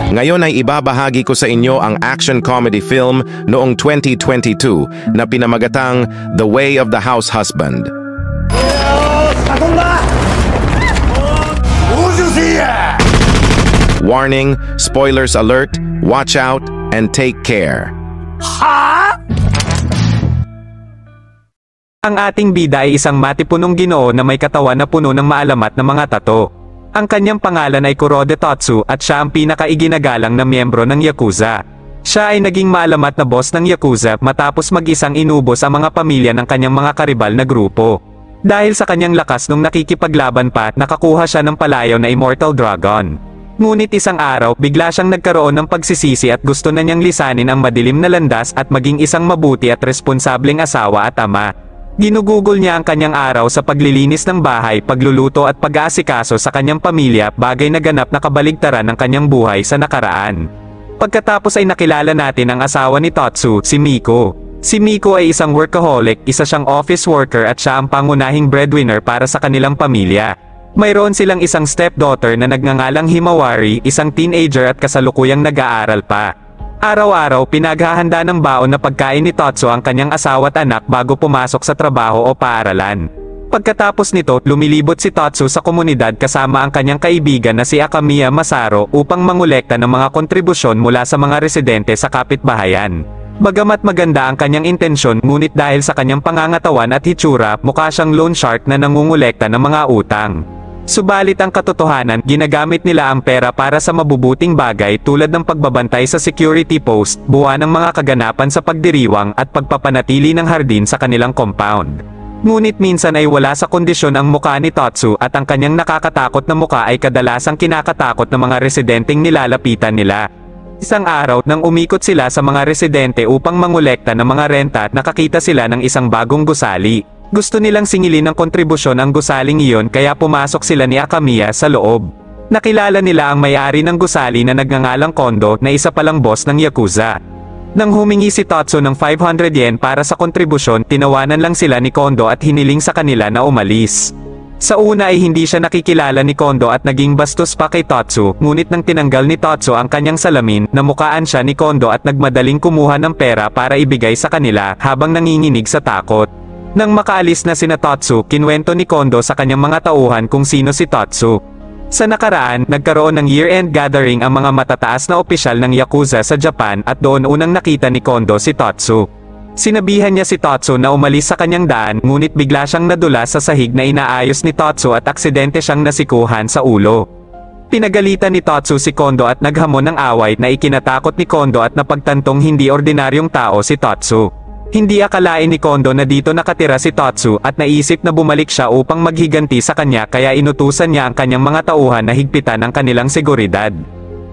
Ngayon ay ibabahagi ko sa inyo ang action comedy film noong 2022 na pinamagatang The Way of the House Husband. Warning, spoilers alert, watch out, and take care. Ang ating bida ay isang matipunong Ginoo na may katawan na puno ng maalamat na mga tato. Ang kanyang pangalan ay Kurode Totsu at siya ang pinakaiginagalang na miyembro ng Yakuza. Siya ay naging maalamat na boss ng Yakuza matapos mag-isang inubos ang mga pamilya ng kanyang mga karibal na grupo. Dahil sa kanyang lakas nung nakikipaglaban pa, nakakuha siya ng palayaw na Immortal Dragon. Ngunit isang araw, bigla siyang nagkaroon ng pagsisisi at gusto na niyang lisanin ang madilim na landas at maging isang mabuti at responsableng asawa at ama. Ginugugol niya ang kanyang araw sa paglilinis ng bahay, pagluluto at pag-aasikaso sa kanyang pamilya, bagay na ganap na kabaligtaran ng kanyang buhay sa nakaraan. Pagkatapos ay nakilala natin ang asawa ni Totsu, si Miko. Si Miko ay isang workaholic, isa siyang office worker at siya ang pangunahing breadwinner para sa kanilang pamilya. Mayroon silang isang stepdaughter na nagngangalang Himawari, isang teenager at kasalukuyang nag-aaral pa. Araw-araw pinaghahanda ng baon na pagkain ni Totsu ang kanyang asawa at anak bago pumasok sa trabaho o paaralan. Pagkatapos nito, lumilibot si Totsu sa komunidad kasama ang kanyang kaibigan na si Akamiya Masaro upang mangolekta ng mga kontribusyon mula sa mga residente sa kapitbahayan. Bagamat maganda ang kanyang intensyon, ngunit dahil sa kanyang pangangatawan at hitsura, mukha siyang loan shark na nangungulekta ng mga utang. Subalit ang katotohanan, ginagamit nila ang pera para sa mabubuting bagay tulad ng pagbabantay sa security post, buwan ng mga kaganapan sa pagdiriwang at pagpapanatili ng hardin sa kanilang compound. Ngunit minsan ay wala sa kondisyon ang mukha ni Totsu at ang kanyang nakakatakot na mukha ay kadalasang kinakatakot ng mga residenteng nilalapitan nila. Isang araw, nang umikot sila sa mga residente upang mangolekta ng mga renta, nakakita sila ng isang bagong gusali. Gusto nilang singilin ng kontribusyon ang gusaling iyon kaya pumasok sila ni Akamiya sa loob. Nakilala nila ang may-ari ng gusali na nagngangalang Kondo na isa palang boss ng Yakuza. Nang humingi si Totsu ng 500 yen para sa kontribusyon, tinawanan lang sila ni Kondo at hiniling sa kanila na umalis. Sa una ay hindi siya nakikilala ni Kondo at naging bastos pa kay Totsu, ngunit nang tinanggal ni Totsu ang kanyang salamin, namukaan siya ni Kondo at nagmadaling kumuha ng pera para ibigay sa kanila habang nanginginig sa takot. Nang makaalis na sina Totsu, kinwento ni Kondo sa kanyang mga tauhan kung sino si Totsu. Sa nakaraan, nagkaroon ng year-end gathering ang mga matataas na opisyal ng Yakuza sa Japan at doon unang nakita ni Kondo si Totsu. Sinabihan niya si Totsu na umalis sa kanyang daan, ngunit bigla siyang nadula sa sahig na inaayos ni Totsu at aksidente siyang nasikuhan sa ulo. Pinagalitan ni Totsu si Kondo at naghamon ng away na ikinatakot ni Kondo at napagtantong hindi ordinaryong tao si Totsu. Hindi akalain ni Kondo na dito nakatira si Totsu at naisip na bumalik siya upang maghiganti sa kanya kaya inutusan niya ang kanyang mga tauhan na higpitan ang kanilang seguridad.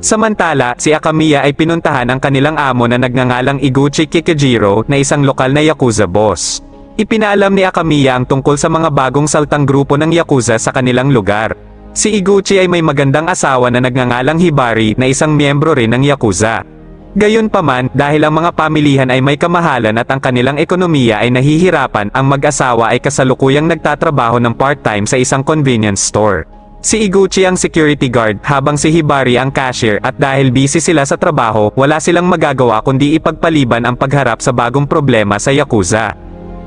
Samantala, si Akamiya ay pinuntahan ang kanilang amo na nagngangalang Iguchi Kikijiro na isang lokal na Yakuza boss. Ipinaalam ni Akamiya ang tungkol sa mga bagong saltang grupo ng Yakuza sa kanilang lugar. Si Iguchi ay may magandang asawa na nagngangalang Hibari na isang miyembro rin ng Yakuza. Gayunpaman, dahil ang mga pamilihan ay may kamahalan at ang kanilang ekonomiya ay nahihirapan, ang mag-asawa ay kasalukuyang nagtatrabaho ng part-time sa isang convenience store. Si Iguchi ang security guard, habang si Hibari ang cashier at dahil busy sila sa trabaho, wala silang magagawa kundi ipagpaliban ang pagharap sa bagong problema sa Yakuza.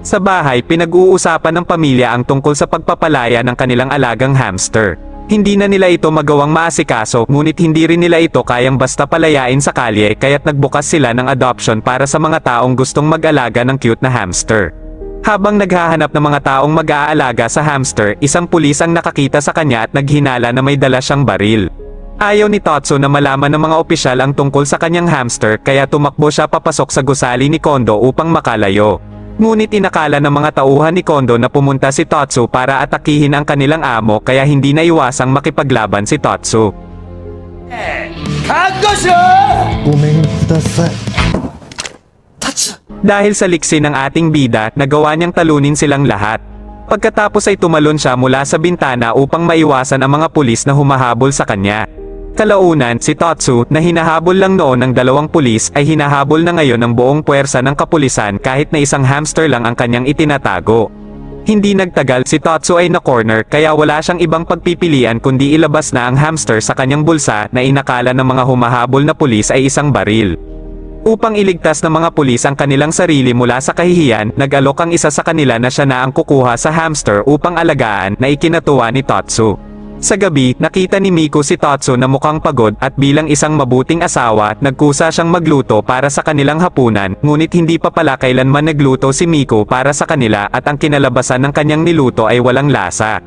Sa bahay, pinag-uusapan ng pamilya ang tungkol sa pagpapalaya ng kanilang alagang hamster. Hindi na nila ito magawang maasikaso, ngunit hindi rin nila ito kayang basta palayain sa kalye kaya't nagbukas sila ng adoption para sa mga taong gustong mag-alaga ng cute na hamster. Habang naghahanap ng mga taong mag-aalaga sa hamster, isang pulis ang nakakita sa kanya at naghinala na may dala siyang baril. Ayaw ni Totsu na malaman ng mga opisyal ang tungkol sa kanyang hamster kaya tumakbo siya papasok sa gusali ni Kondo upang makalayo. Ngunit inakala ng mga tauhan ni Kondo na pumunta si Totsu para atakihin ang kanilang amo kaya hindi na iwasang makipaglaban si Totsu. Dahil sa liksi ng ating bida, nagawa niyang talunin silang lahat. Pagkatapos ay tumalon siya mula sa bintana upang maiwasan ang mga pulis na humahabol sa kanya. Kalaunan, si Totsu, na hinahabol lang noon ng 2 pulis, ay hinahabol na ngayon ng buong puwersa ng kapulisan kahit na isang hamster lang ang kanyang itinatago. Hindi nagtagal si Tatsu ay na-corner kaya wala siyang ibang pagpipilian kundi ilabas na ang hamster sa kanyang bulsa na inakala ng mga humahabol na pulis ay isang baril. Upang iligtas ng mga pulis ang kanilang sarili mula sa kahihiyan, nag-alok ang isa sa kanila na siya na ang kukuha sa hamster upang alagaan na ikinatuwa ni Tatsu. Sa gabi, nakita ni Miko si Tatsu na mukhang pagod at bilang isang mabuting asawa, nagkusa siyang magluto para sa kanilang hapunan, ngunit hindi pa pala kailanman nagluto si Miko para sa kanila at ang kinalabasan ng kanyang niluto ay walang lasa.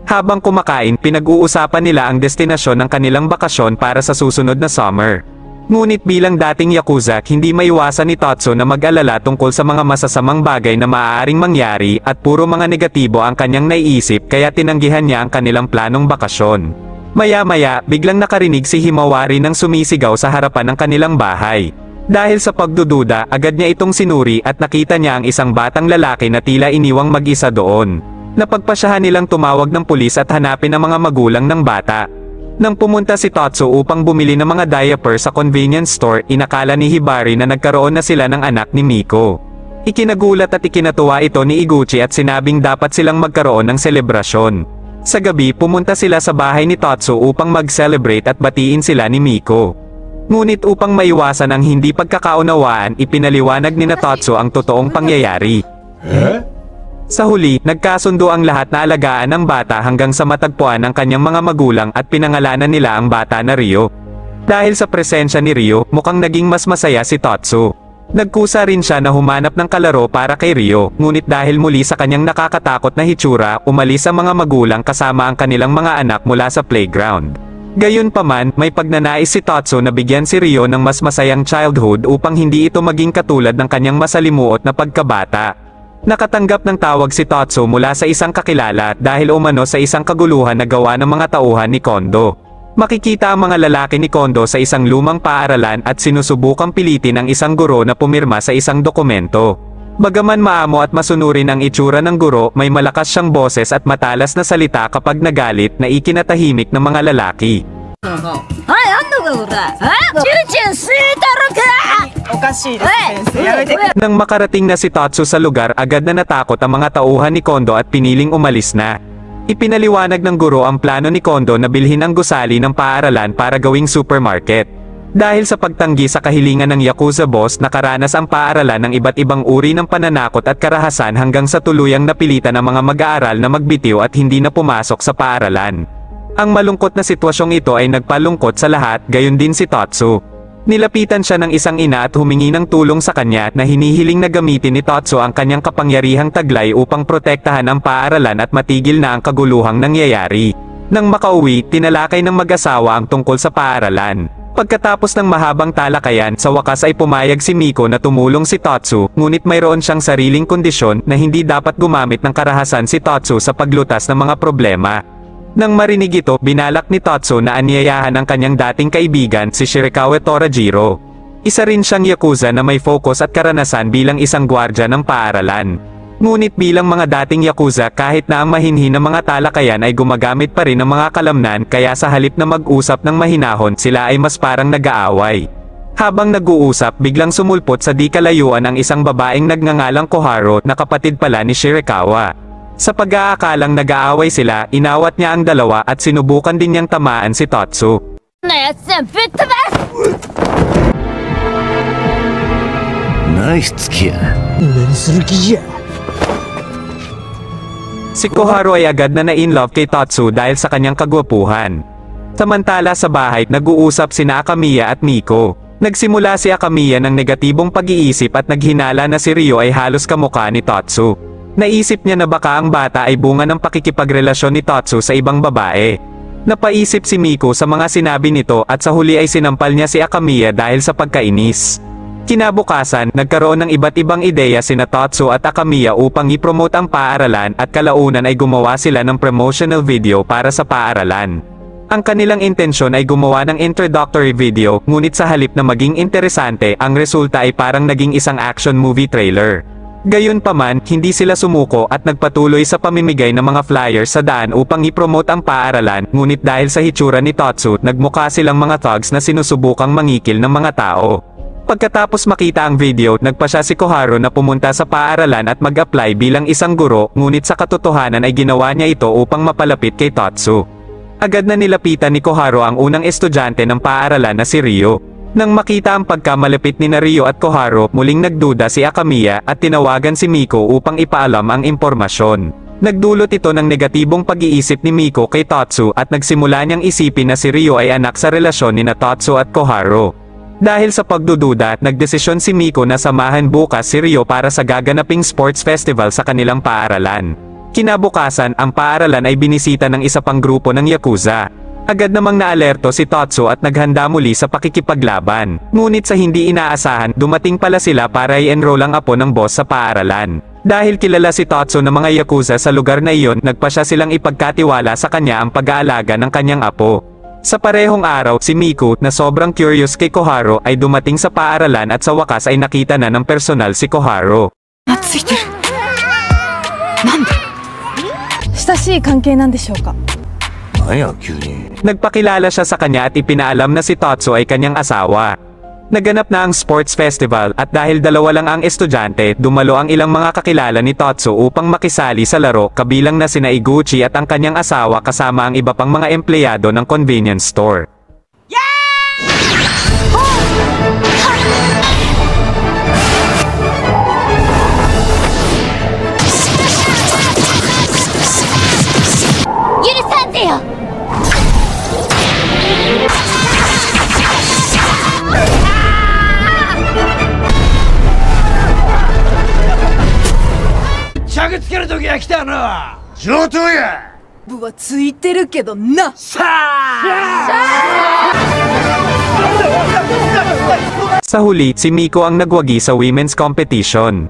Habang kumakain, pinag-uusapan nila ang destinasyon ng kanilang bakasyon para sa susunod na summer. Ngunit bilang dating yakuza, hindi maiwasan ni Tatsu na mag-alala tungkol sa mga masasamang bagay na maaaring mangyari at puro mga negatibo ang kanyang naiisip kaya tinanggihan niya ang kanilang planong bakasyon. Maya-maya, biglang nakarinig si Himawari ng sumisigaw sa harapan ng kanilang bahay. Dahil sa pagdududa, agad niya itong sinuri at nakita niya ang isang batang lalaki na tila iniwang mag-isa doon. Napagpasyahan nilang tumawag ng pulis at hanapin ang mga magulang ng bata. Nang pumunta si Tatsu upang bumili ng mga diaper sa convenience store, inakala ni Hibari na nagkaroon na sila ng anak ni Miko. Ikinagulat at ikinatuwa ito ni Iguchi at sinabing dapat silang magkaroon ng selebrasyon. Sa gabi, pumunta sila sa bahay ni Tatsu upang mag-celebrate at batiin sila ni Miko. Ngunit upang maiwasan ang hindi pagkakaunawaan, ipinaliwanag ni Tatsu ang totoong pangyayari. Sa huli, nagkasundo ang lahat na alagaan ng bata hanggang sa matagpuan ang kanyang mga magulang at pinangalanan nila ang bata na Ryo. Dahil sa presensya ni Ryo, mukhang naging mas masaya si Tatsu. Nagkusa rin siya na humanap ng kalaro para kay Ryo, ngunit dahil muli sa kanyang nakakatakot na hitsura, umalis ang mga magulang kasama ang kanilang mga anak mula sa playground. Gayunpaman, may pagnanais si Tatsu na bigyan si Ryo ng mas masayang childhood upang hindi ito maging katulad ng kanyang masalimuot na pagkabata. Nakatanggap ng tawag si Tatsu mula sa isang kakilala dahil umano sa isang kaguluhan na gawa ng mga tauhan ni Kondo. Makikita ang mga lalaki ni Kondo sa isang lumang paaralan at sinusubukang pilitin ang isang guro na pumirma sa isang dokumento. Bagaman maamo at masunurin ang itsura ng guro, may malakas siyang boses at matalas na salita kapag nagalit na ikinatahimik ng mga lalaki. Nang makarating na si Tatsu sa lugar, agad na natakot ang mga tauhan ni Kondo at piniling umalis na. Ipinaliwanag ng guro ang plano ni Kondo na bilhin ang gusali ng paaralan para gawing supermarket. Dahil sa pagtanggi sa kahilingan ng Yakuza boss, nakaranas ang paaralan ng iba't ibang uri ng pananakot at karahasan hanggang sa tuluyang napilitan ang mga mag-aaral na magbitiw at hindi na pumasok sa paaralan. Ang malungkot na sitwasyong ito ay nagpalungkot sa lahat, gayon din si Tatsu. Nilapitan siya ng isang ina at humingi ng tulong sa kanya na hinihiling na gamitin ni Tatsu ang kanyang kapangyarihang taglay upang protektahan ang paaralan at matigil na ang kaguluhang nangyayari. Nang makauwi, tinalakay ng mag-asawa ang tungkol sa paaralan. Pagkatapos ng mahabang talakayan, sa wakas ay pumayag si Miko na tumulong si Tatsu, ngunit mayroon siyang sariling kondisyon na hindi dapat gumamit ng karahasan si Tatsu sa paglutas ng mga problema. Nang marinig ito, binalak ni Tatsu na anyayahan ang kanyang dating kaibigan si Shirakawa Torajiro. Isa rin siyang yakuza na may focus at karanasan bilang isang gwardya ng paaralan. Ngunit bilang mga dating yakuza, kahit na ang mahinhin na mga talakayan ay gumagamit pa rin ng mga kalamnan, kaya sa halip na mag-usap ng mahinahon, sila ay mas parang nag-aaway. Habang nag-uusap, biglang sumulpot sa di kalayuan ang isang babaeng nagngangalang Koharu na kapatid pala ni Shirakawa. Sa pag-aakalang nag-aaway sila, inawat niya ang dalawa at sinubukan din niyang tamaan si Tatsu. Si Koharu ay agad na na-inlove kay Tatsu dahil sa kanyang kagwapuhan. Samantala sa bahay, nag-uusap sina Akamiya at Miko. Nagsimula si Akamiya ng negatibong pag-iisip at naghinala na si Ryo ay halos kamukha ni Tatsu. Naisip niya na baka ang bata ay bunga ng pakikipagrelasyon ni Tatsu sa ibang babae. Napaisip si Miko sa mga sinabi nito at sa huli ay sinampal niya si Akamiya dahil sa pagkainis. Kinabukasan, nagkaroon ng iba't ibang ideya sina Tatsu at Akamiya upang i-promote ang paaralan at kalaunan ay gumawa sila ng promotional video para sa paaralan. Ang kanilang intensyon ay gumawa ng introductory video, ngunit sa halip na maging interesante, ang resulta ay parang naging isang action movie trailer. Gayunpaman, hindi sila sumuko at nagpatuloy sa pamimigay ng mga flyers sa daan upang i-promote ang paaralan, ngunit dahil sa hitsura ni Tatsu, nagmukha silang mga thugs na sinusubukang mangikil ng mga tao. Pagkatapos makita ang video, nagpa siya si Koharu na pumunta sa paaralan at mag-apply bilang isang guro, ngunit sa katotohanan ay ginawa niya ito upang mapalapit kay Tatsu. Agad na nilapitan ni Koharu ang unang estudyante ng paaralan na si Ryo. Nang makita ang pagkamalapit ni Ryo at Koharu, muling nagduda si Akamiya at tinawagan si Miko upang ipaalam ang impormasyon. Nagdulot ito ng negatibong pag-iisip ni Miko kay Tatsu at nagsimula niyang isipin na si Ryo ay anak sa relasyon ni Tatsu at Koharu. Dahil sa pagdududa, nagdesisyon si Miko na samahan bukas si Ryo para sa gaganaping sports festival sa kanilang paaralan. Kinabukasan, ang paaralan ay binisita ng isa pang grupo ng Yakuza. Agad namang naalerto si Tatsu at naghanda muli sa pakikipaglaban. Ngunit sa hindi inaasahan, dumating pala sila para i-enroll ang apo ng boss sa paaralan. Dahil kilala si Tatsu ng mga Yakuza sa lugar na iyon, nagpa siya silang ipagkatiwala sa kanya ang pag-aalaga ng kanyang apo. Sa parehong araw, si Miku, na sobrang curious kay Koharu, ay dumating sa paaralan at sa wakas ay nakita na ng personal si Koharu. なんで親しい関係なんでしょうか Nagpakilala siya sa kanya at ipinaalam na si Tatsu ay kanyang asawa. Naganap na ang sports festival at dahil dalawa lang ang estudyante, dumalo ang ilang mga kakilala ni Tatsu upang makisali sa laro, kabilang na sina Iguchi at ang kanyang asawa kasama ang iba pang mga empleyado ng convenience store. Sa huli, si Miko ang nagwagi sa women's competition.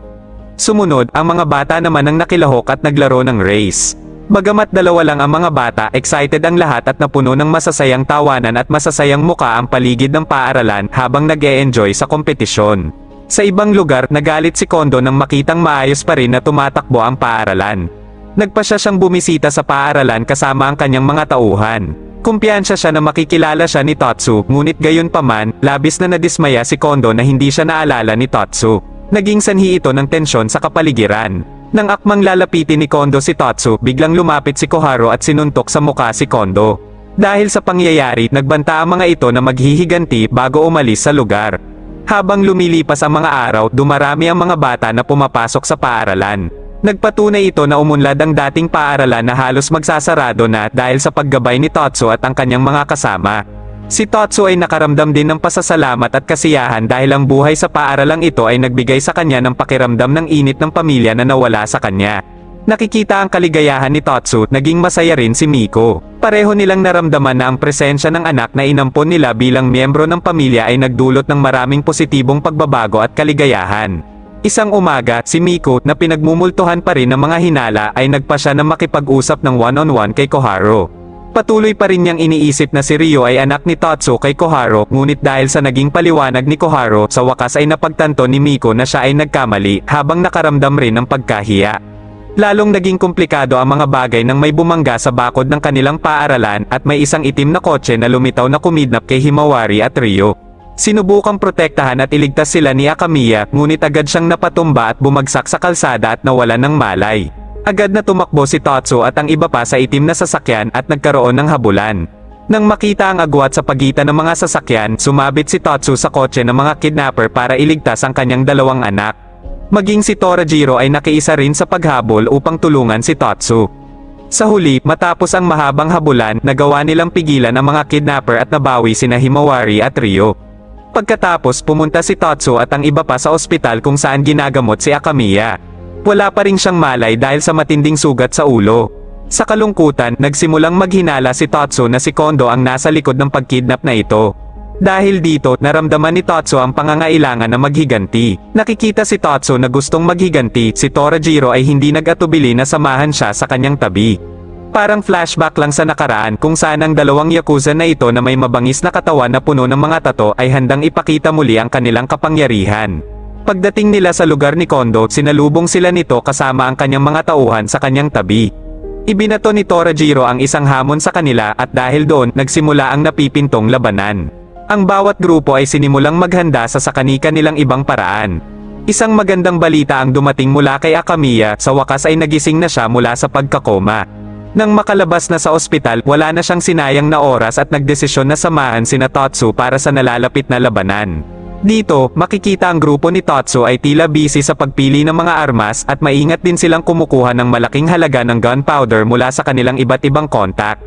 Sumunod, ang mga bata naman ang nakilahok at naglaro ng race. Bagamat dalawa lang ang mga bata, excited ang lahat at napuno ng masasayang tawanan at masasayang muka ang paligid ng paaralan habang nag-e-enjoy sa kompetisyon. Sa ibang lugar, nagalit si Kondo nang makitang maayos pa rin na tumatakbo ang paaralan. Nagpa siya siyang bumisita sa paaralan kasama ang kanyang mga tauhan. Kumpiyansa siya na makikilala siya ni Tatsu, ngunit gayon paman, labis na nadismaya si Kondo na hindi siya naalala ni Tatsu. Naging sanhi ito ng tensyon sa kapaligiran. Nang akmang lalapitin ni Kondo si Tatsu, biglang lumapit si Koharu at sinuntok sa muka si Kondo. Dahil sa pangyayari, nagbanta ang mga ito na maghihiganti bago umalis sa lugar. Habang lumilipas ang mga araw, dumarami ang mga bata na pumapasok sa paaralan. Nagpatunay ito na umunlad ang dating paaralan na halos magsasarado na dahil sa paggabay ni Tatsu at ang kanyang mga kasama. Si Tatsu ay nakaramdam din ng pasasalamat at kasiyahan dahil ang buhay sa paaralang ito ay nagbigay sa kanya ng pakiramdam ng init ng pamilya na nawala sa kanya. Nakikita ang kaligayahan ni Tatsu, naging masaya rin si Miko. Pareho nilang naramdaman na ang presensya ng anak na inampon nila bilang miyembro ng pamilya ay nagdulot ng maraming positibong pagbabago at kaligayahan. Isang umaga, si Miko, na pinagmumultuhan pa rin ng mga hinala, ay nagpa siya na makipag-usap ng one-on-one kay Koharu. Patuloy pa rin niyang iniisip na si Ryo ay anak ni Tatsu kay Koharu, ngunit dahil sa naging paliwanag ni Koharu, sa wakas ay napagtanto ni Miko na siya ay nagkamali, habang nakaramdam rin ng pagkahiya. Lalong naging komplikado ang mga bagay nang may bumangga sa bakod ng kanilang paaralan at may isang itim na kotse na lumitaw na kumidnap kay Himawari at Ryo. Sinubukang protektahan at iligtas sila ni Akamiya, ngunit agad siyang napatumba at bumagsak sa kalsada at nawalan ng malay. Agad na tumakbo si Tatsu at ang iba pa sa itim na sasakyan at nagkaroon ng habulan. Nang makita ang agwat sa pagitan ng mga sasakyan, sumabit si Tatsu sa kotse ng mga kidnapper para iligtas ang kanyang dalawang anak. Maging si Torajiro ay nakiisa rin sa paghabol upang tulungan si Tatsu. Sa huli, matapos ang mahabang habulan, nagawa nilang pigilan ang mga kidnapper at nabawi sina Himawari at Ryo. Pagkatapos, pumunta si Tatsu at ang iba pa sa ospital kung saan ginagamot si Akamiya. Wala pa rin siyang malay dahil sa matinding sugat sa ulo. Sa kalungkutan, nagsimulang maghinala si Tatsu na si Kondo ang nasa likod ng pagkidnap na ito. Dahil dito, naramdaman ni Tatsu ang pangangailangan na maghiganti. Nakikita si Tatsu na gustong maghiganti, si Torajiro ay hindi nag-atubili na samahan siya sa kanyang tabi. Parang flashback lang sa nakaraan kung saan ang dalawang Yakuza na ito na may mabangis na katawan na puno ng mga tato ay handang ipakita muli ang kanilang kapangyarihan. Pagdating nila sa lugar ni Kondo, sinalubong sila nito kasama ang kanyang mga tauhan sa kanyang tabi. Ibinato ni Torajiro ang isang hamon sa kanila at dahil doon, nagsimula ang napipintong labanan. Ang bawat grupo ay sinimulang maghanda sa kani-kanilang ibang paraan. Isang magandang balita ang dumating mula kay Akamiya, sa wakas ay nagising na siya mula sa pagkakoma. Nang makalabas na sa ospital, wala na siyang sinayang na oras at nagdesisyon na samahan sina Tatsu para sa nalalapit na labanan. Dito, makikita ang grupo ni Tatsu ay tila busy sa pagpili ng mga armas at maingat din silang kumukuha ng malaking halaga ng gunpowder mula sa kanilang iba't ibang kontak.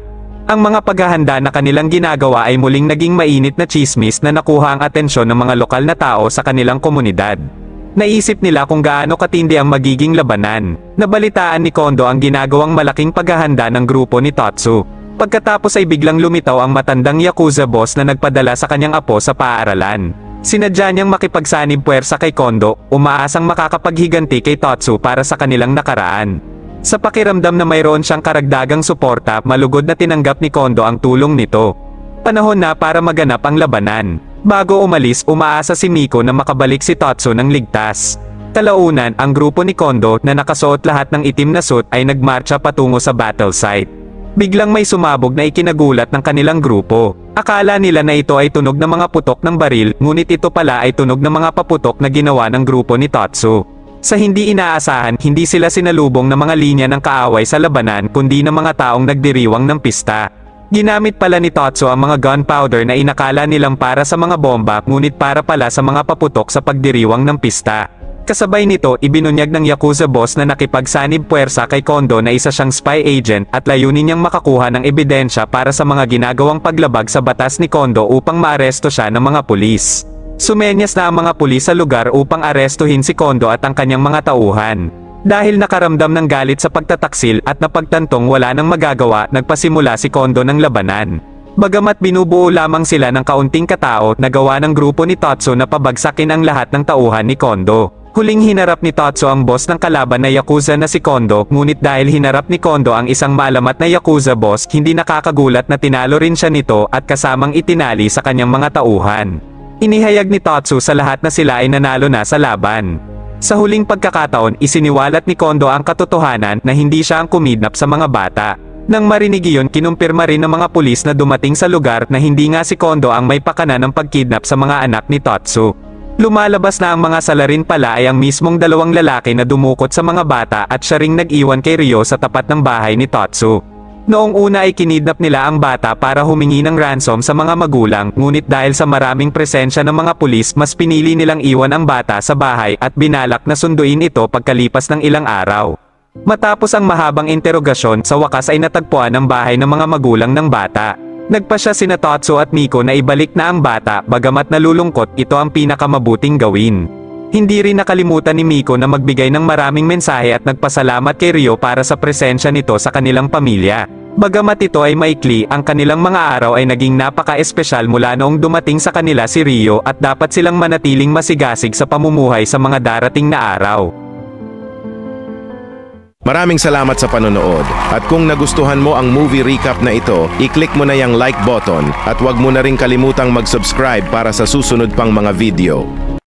Ang mga paghahanda na kanilang ginagawa ay muling naging mainit na tsismis na nakuha ang atensyon ng mga lokal na tao sa kanilang komunidad. Naisip nila kung gaano katindi ang magiging labanan. Nabalitaan ni Kondo ang ginagawang malaking paghahanda ng grupo ni Tatsu. Pagkatapos ay biglang lumitaw ang matandang Yakuza boss na nagpadala sa kanyang apo sa paaralan. Sinadya niyang makipagsanib puwersa kay Kondo, umaasang makakapaghiganti kay Tatsu para sa kanilang nakaraan. Sa pakiramdam na mayroon siyang karagdagang suporta, malugod na tinanggap ni Kondo ang tulong nito. Panahon na para maganap ang labanan. Bago umalis, umaasa si Miko na makabalik si Tatsu ng ligtas. Kalaunan, ang grupo ni Kondo na nakasuot lahat ng itim na suit ay nagmarcha patungo sa battle site. Biglang may sumabog na ikinagulat ng kanilang grupo. Akala nila na ito ay tunog ng mga putok ng baril, ngunit ito pala ay tunog ng mga paputok na ginawa ng grupo ni Tatsu. Sa hindi inaasahan, hindi sila sinalubong ng mga linya ng kaaway sa labanan kundi ng mga taong nagdiriwang ng pista. Ginamit pala ni Tatsu ang mga gunpowder na inakala nilang para sa mga bomba, ngunit para pala sa mga paputok sa pagdiriwang ng pista. Kasabay nito, ibinunyag ng Yakuza boss na nakipagsanib puwersa kay Kondo na isa siyang spy agent at layunin niyang makakuha ng ebidensya para sa mga ginagawang paglabag sa batas ni Kondo upang maaresto siya ng mga pulis. Sumenyas na ang mga pulis sa lugar upang arestuhin si Kondo at ang kanyang mga tauhan. Dahil nakaramdam ng galit sa pagtataksil at napagtantong wala nang magagawa, nagpasimula si Kondo ng labanan. Bagamat binubuo lamang sila ng kaunting katao, nagawa ng grupo ni Tatsu na pabagsakin ang lahat ng tauhan ni Kondo. Huling hinarap ni Tatsu ang boss ng kalaban na Yakuza na si Kondo, ngunit dahil hinarap ni Kondo ang isang maalamat na Yakuza boss, hindi nakakagulat na tinalo rin siya nito at kasamang itinali sa kanyang mga tauhan. Inihayag ni Tatsu sa lahat na sila ay nanalo na sa laban. Sa huling pagkakataon, isiniwalat ni Kondo ang katotohanan na hindi siya ang kumidnap sa mga bata. Nang marinig iyon, kinumpirma rin ng mga pulis na dumating sa lugar na hindi nga si Kondo ang may pakana ng pagkidnap sa mga anak ni Tatsu. Lumalabas na ang mga salarin pala ay ang mismong dalawang lalaki na dumukot sa mga bata at siya ring nag-iwan kay Ryo sa tapat ng bahay ni Tatsu. Noong una ay kinidnap nila ang bata para humingi ng ransom sa mga magulang, ngunit dahil sa maraming presensya ng mga pulis, mas pinili nilang iwan ang bata sa bahay at binalak na sunduin ito pagkalipas ng ilang araw. Matapos ang mahabang interogasyon, sa wakas ay natagpuan ang bahay ng mga magulang ng bata. Nagpasya sina Tatsu at Miko na ibalik na ang bata, bagamat nalulungkot, ito ang pinakamabuting gawin. Hindi rin nakalimutan ni Miko na magbigay ng maraming mensahe at nagpasalamat kay Ryo para sa presensya nito sa kanilang pamilya. Bagamat ito ay maikli, ang kanilang mga araw ay naging napaka-espesyal mula noong dumating sa kanila si Ryo at dapat silang manatiling masigasig sa pamumuhay sa mga darating na araw. Maraming salamat sa panonood. At kung nagustuhan mo ang movie recap na ito, i-click mo na yung like button at huwag mo na rin kalimutang mag-subscribe para sa susunod pang mga video.